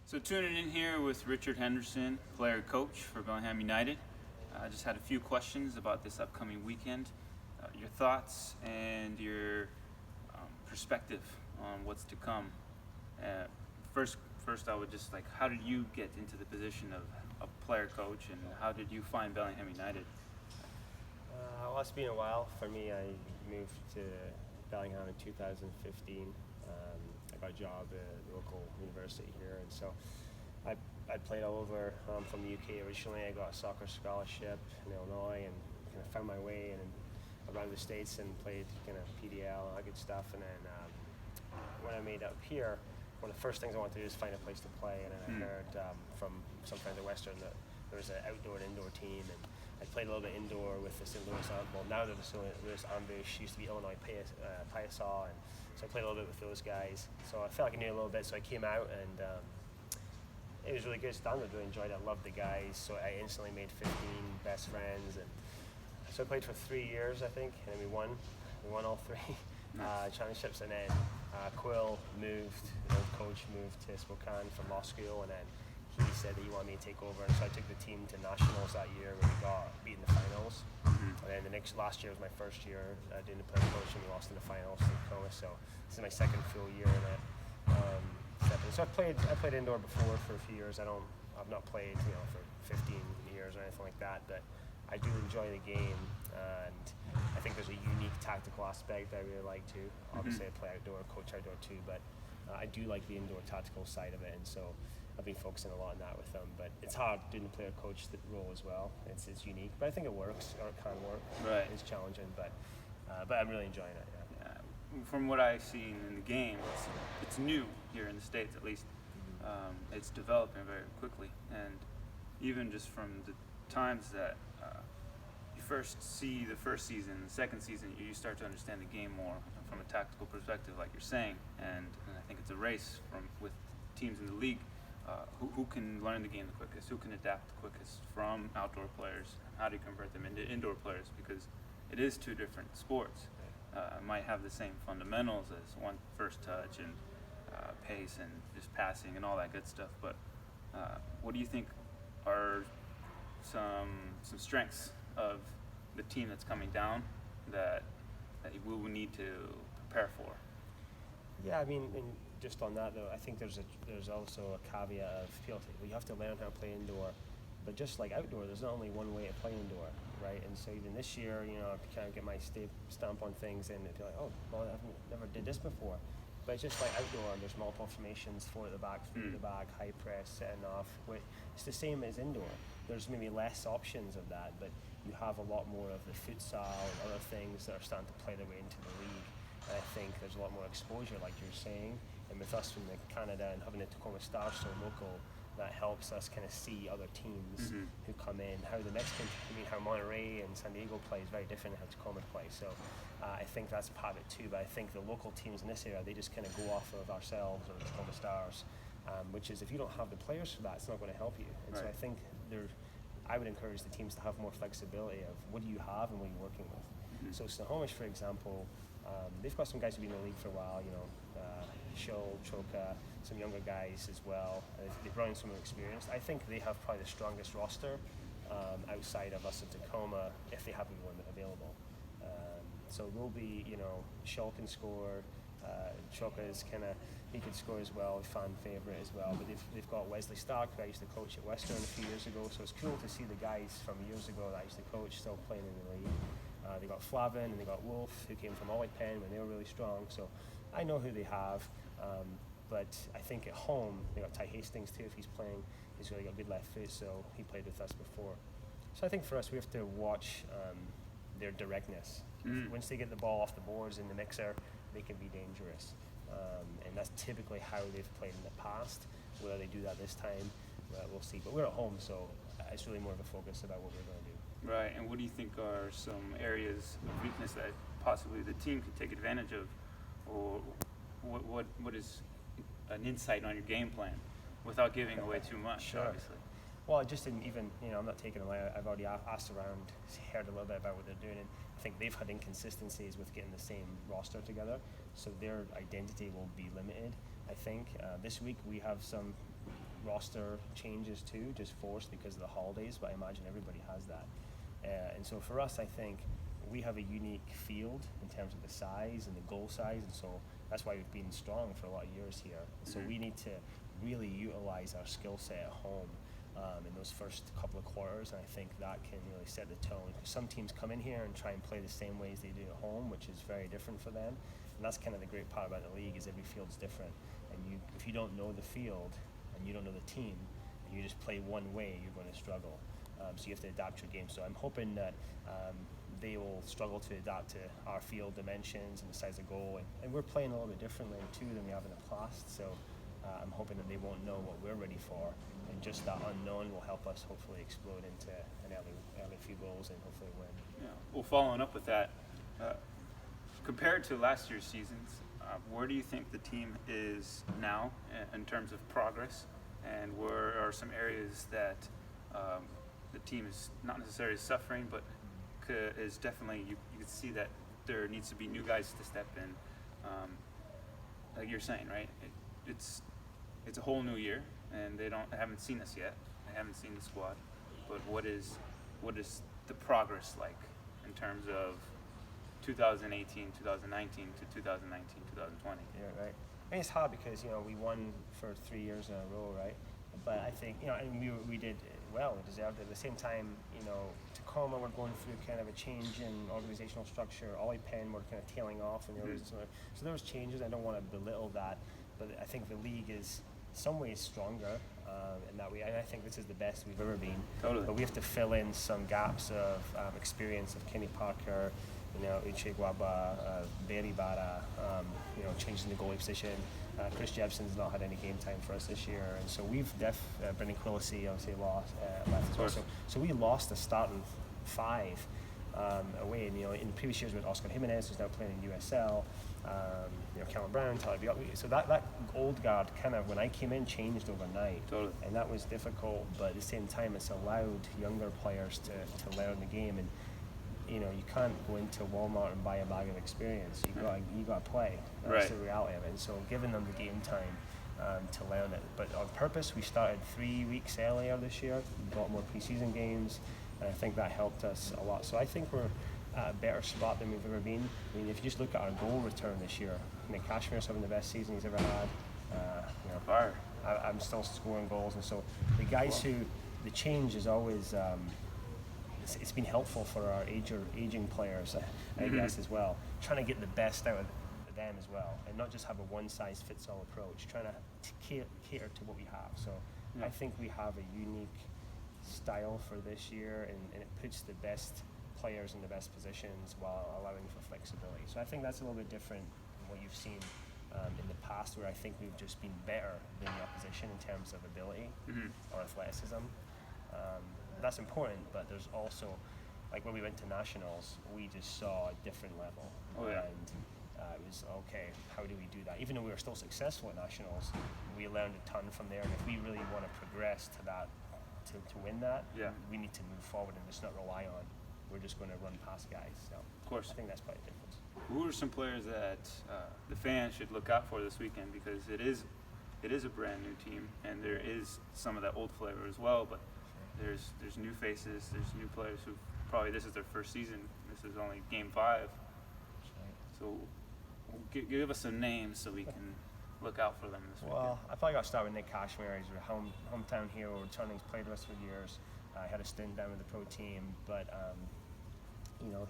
So tuning in here with Richard Henderson, player coach for Bellingham United. I just had a few questions about this upcoming weekend. Your thoughts and your perspective on what's to come. First, I would just how did you get into the position of a player coach, and how did you find Bellingham United? Well, it's been a while for me. I moved to Bellingham in 2015. I got a job at the local university here, and so I played all over from the UK originally. I got a soccer scholarship in Illinois and kind of found my way and around the States and played kind of PDL and all that good stuff. And then when I made up here, one of the first things I wanted to do is find a place to play. And then I heard from some friends at Western that there was an outdoor and indoor team, and I played a little bit indoor with the St. Louis Well, now they're the St. Louis Ambush, used to be Illinois Paysaw, and so I played a little bit with those guys. So I felt like I knew a little bit, so I came out, and it was really good standard. Really enjoyed it. I loved the guys, so I instantly made 15 best friends, and so I played for 3 years, I think, and then we won all three championships. And then Quill moved, the old coach moved to Spokane from law school, and then he said that he wanted me to take over, and so I took the team to nationals that year where we got beat in the finals. And then last year was my first year doing the player coach, and we lost in the finals to Tacoma. So this is my second full year in it. So I played indoor before for a few years. I've not played for 15 years or anything like that, but I do enjoy the game, and I think there's a unique tactical aspect that I really like too. Obviously, I play outdoor, coach outdoor too, but I do like the indoor tactical side of it, and so I've been focusing a lot on that with them. But it's hard doing the player coach role as well. It's unique, but I think it works, or it can work. Right. It's challenging, but I'm really enjoying it. Yeah. From what I've seen in the game, it's new here in the States, at least. It's developing very quickly, and even just from the times that you first see the first season, the second season, you start to understand the game more from a tactical perspective, like you're saying. And I think it's a race with teams in the league. Who can learn the game the quickest, who can adapt the quickest from outdoor players, how do you convert them into indoor players, because it is two different sports. Might have the same fundamentals as one, first touch and pace and just passing and all that good stuff, but what do you think are some strengths of the team that's coming down that we will need to prepare for? Yeah, I mean, and just on that though, I think there's also a caveat of you have to learn how to play indoor, but just like outdoor, there's not only one way to play indoor, right? And so even this year, I kind of get my stamp on things, and it'd be like, oh, well, I've never did this before. But it's just like outdoor, there's multiple formations, 4 at the back, 3 at the back, high press, setting off. It's the same as indoor. There's maybe less options of that, but you have a lot more of the futsal and other things that are starting to play their way into the league. And I think there's a lot more exposure, like you're saying. And with us from Canada and having the Tacoma Stars so local, that helps us kind of see other teams who come in. How the Mexican, how Monterrey and San Diego play is very different than how Tacoma play. So I think that's part of it too. But I think the local teams in this area, they just kind of go off of ourselves or the Tacoma Stars, which is, if you don't have the players for that, it's not going to help you. And so I think I would encourage the teams to have more flexibility of what do you have and what you're working with. So Snohomish, for example, they've got some guys who've been in the league for a while, Shoal, Choka, some younger guys as well. They've brought in some experience. I think they have probably the strongest roster outside of us in Tacoma, if they have anyone available. So we'll be, Shoal can score, Choka is he can score as well, fan favourite as well. But they've got Wesley Stark, who I used to coach at Western a few years ago, so it's cool to see the guys from years ago that I used to coach still playing in the league. They got Flavin and they got Wolf, who came from Ollie Penn when they were really strong. So I know who they have, but I think at home they got Ty Hastings too. If he's playing, he's really got good left foot, so he played with us before. So I think for us, we have to watch their directness. Once they get the ball off the boards in the mixer, they can be dangerous, and that's typically how they've played in the past. Whether they do that this time, we'll see. But we're at home, so it's really more of a focus about what we're going to do. Right, and what do you think are some areas of weakness that possibly the team could take advantage of, or what is an insight on your game plan without giving away too much? Sure. Obviously. Well, just in even, I'm not taking away. I've already asked around, heard a little bit about what they're doing, and I think they've had inconsistencies with getting the same roster together, so their identity will be limited. I think this week we have some roster changes too, just forced because of the holidays, but I imagine everybody has that. And so for us, I think we have a unique field in terms of the size and the goal size, and so that's why we've been strong for a lot of years here. So we need to really utilize our skill set at home in those first couple of quarters, and I think that can really set the tone. Some teams come in here and try and play the same way as they do at home, which is very different for them, and that's kind of the great part about the league is every field's different, and if you don't know the field and you don't know the team and you just play one way, you're going to struggle. So you have to adapt your game. So I'm hoping that they will struggle to adapt to our field dimensions and the size of goal, and we're playing a little bit differently too than we have in the past, so I'm hoping that they won't know what we're ready for, and just that unknown will help us hopefully explode into an early few goals and hopefully win. Yeah. Well, following up with that, compared to last year's seasons, where do you think the team is now in terms of progress, and where are some areas that the team is not necessarily suffering, but is definitely, you can see that there needs to be new guys to step in, like you're saying, right? It's a whole new year, and they haven't seen us yet. They haven't seen the squad, but what is the progress like in terms of 2018, 2019 to 2019, 2020? Yeah, right. I think it's hard because we won for 3 years in a row, right? But I think and we did well. We deserved it. At the same time, Tacoma, we're going through kind of a change in organizational structure. Ollie Penn, we're kind of tailing off in the organization. So there was changes. I don't want to belittle that, but I think the league is some ways stronger in that way. And I think this is the best we've ever been. Totally. But we have to fill in some gaps of experience of Kenny Parker, Uche Guaba, Barry Barra, changing the goalie position. Chris Jepson's not had any game time for us this year, and so we've Brendan Quillisi obviously left as well. So we lost the starting 5 away. And in previous years with Oscar Jimenez, who's now playing in USL, Callum Brown, Tyler Biocchi. So that old guard kind of, when I came in, changed overnight. Totally. And that was difficult, but at the same time, it's allowed younger players to learn the game. And you can't go into Walmart and buy a bag of experience. You got to play. That's the reality of it. And so giving them the game time to learn it. But on purpose, we started 3 weeks earlier this year. We got more preseason games, and I think that helped us a lot. So I think we're at a better spot than we've ever been. I mean, if you just look at our goal return this year, Kashmir's having the best season he's ever had. Fire. I'm still scoring goals, and so the guys the change is always. It's been helpful for our aging players, I guess, as well. Trying to get the best out of them as well, and not just have a one-size-fits-all approach. Trying to cater to what we have. So I think we have a unique style for this year, and it puts the best players in the best positions while allowing for flexibility. So I think that's a little bit different than what you've seen in the past, where I think we've just been better than the opposition in terms of ability or athleticism. That's important, but there's also, like when we went to nationals, we just saw a different level. And it was, okay, how do we do that? Even though we were still successful at nationals, we learned a ton from there, and if we really want to progress to that, to win that, we need to move forward and just not rely on, we're just going to run past guys. So of course. I think that's probably the difference. Who are some players that the fans should look out for this weekend? Because it is a brand new team, and there is some of that old flavor as well, but there's new faces, there's new players who probably this is their first season. This is only game 5. Right. So give us some names so we can look out for them this weekend. Well, I probably got to start with Nick Kashmir. He's a hometown hero, returning. He's played with us for years. I had a stint down with the pro team, but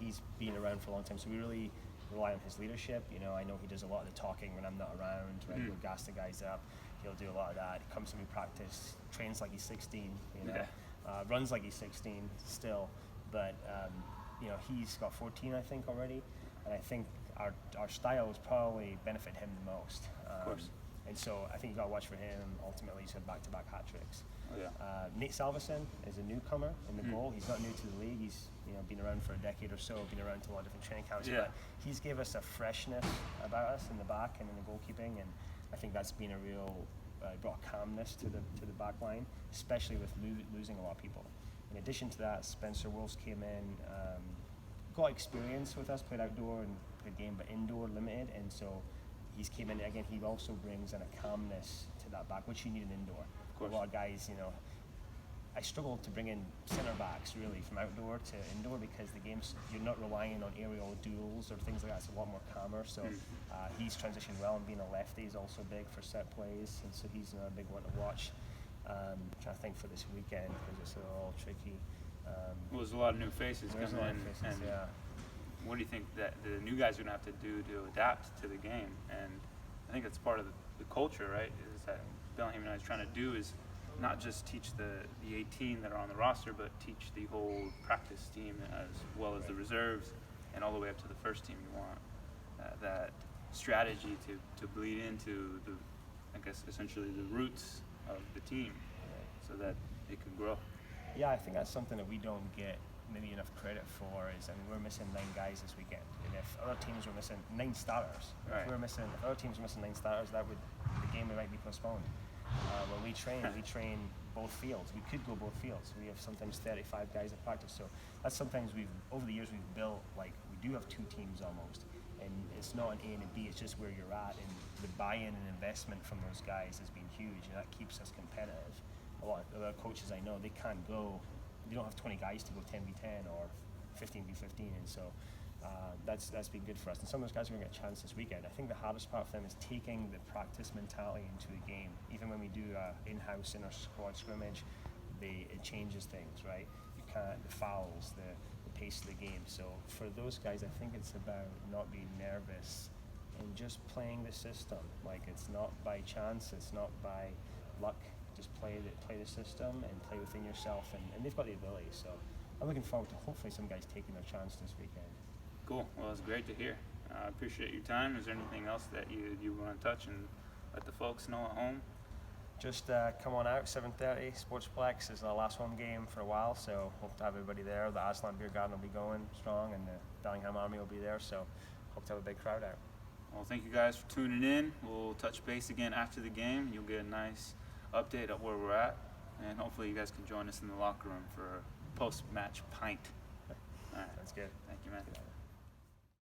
he's been around for a long time, so we really rely on his leadership. I know he does a lot of the talking when I'm not around, right? He'll gas the guys up. He'll do a lot of that. He comes to me practice, trains like he's 16, runs like he's 16 still, but he's got 14, I think, already, and I think our styles probably benefit him the most. Of course. And so I think you got to watch for him. Ultimately, he's had back-to-back hat tricks. Oh, yeah. Nate Salveson is a newcomer in the goal. He's not new to the league. He's been around for a decade or so, been around to a lot of different training camps. Yeah. But he's gave us a freshness about us in the back and in the goalkeeping, and I think that's been a real brought calmness to the back line, especially with losing a lot of people. In addition to that, Spencer Wills came in, got experience with us, played outdoor and played game, but indoor limited, and so he's came in again. He also brings in a calmness to that back, which you need in indoor. course. A lot of guys, I struggle to bring in centre backs really from outdoor to indoor because the game's, you're not relying on aerial duels or things like that. It's a lot more calmer. So he's transitioned well, and being a lefty is also big for set plays, and so he's another big one to watch. Trying to think for this weekend because it's all tricky. Well, there's a lot of new faces There's coming a lot in. of faces, And yeah. what do you think that the new guys are going to have to do to adapt to the game? And I think that's part of the culture, right? Is that Bellingham United is trying to do is not just teach the 18 that are on the roster, but teach the whole practice team as well as the reserves and all the way up to the first team. You want that strategy to bleed into the, I guess, essentially the roots of the team so that it can grow. Yeah, I think that's something that we don't get maybe enough credit for. Is, I mean, we're missing 9 guys this weekend, and if other teams were missing 9 starters, Right. if other teams were missing 9 starters, the game might be postponed. When we train both fields. We could go both fields. We have sometimes 35 guys at practice, so that's sometimes over the years we've built, like, we do have 2 teams almost, and it's not an A and a B, it's just where you're at, and the buy-in and investment from those guys has been huge, and that keeps us competitive. A lot of other coaches I know, they can't go, they don't have 20 guys to go 10v10 or 15v15, and so that's been good for us. And some of those guys are going to get a chance this weekend. I think the hardest part for them is taking the practice mentality into the game. Even when we do in-house inter-squad scrimmage, it changes things, right? You can't, the fouls, the pace of the game. So for those guys, I think it's about not being nervous and just playing the system. Like, it's not by chance, it's not by luck. Just play the system and play within yourself, and they've got the ability. So I'm looking forward to hopefully some guys taking their chance this weekend. Cool. Well, it's great to hear. I appreciate your time. Is there anything else that you want to touch and let the folks know at home? Just come on out, 7:30, Sportsplex is our last home game for a while, so hope to have everybody there. The Aslan Beer Garden will be going strong, and the Bellingham Army will be there, so hope to have a big crowd out. Well, thank you guys for tuning in. We'll touch base again after the game. You'll get a nice update of where we're at, and hopefully you guys can join us in the locker room for a post-match pint. All right. That's good. Thank you, man.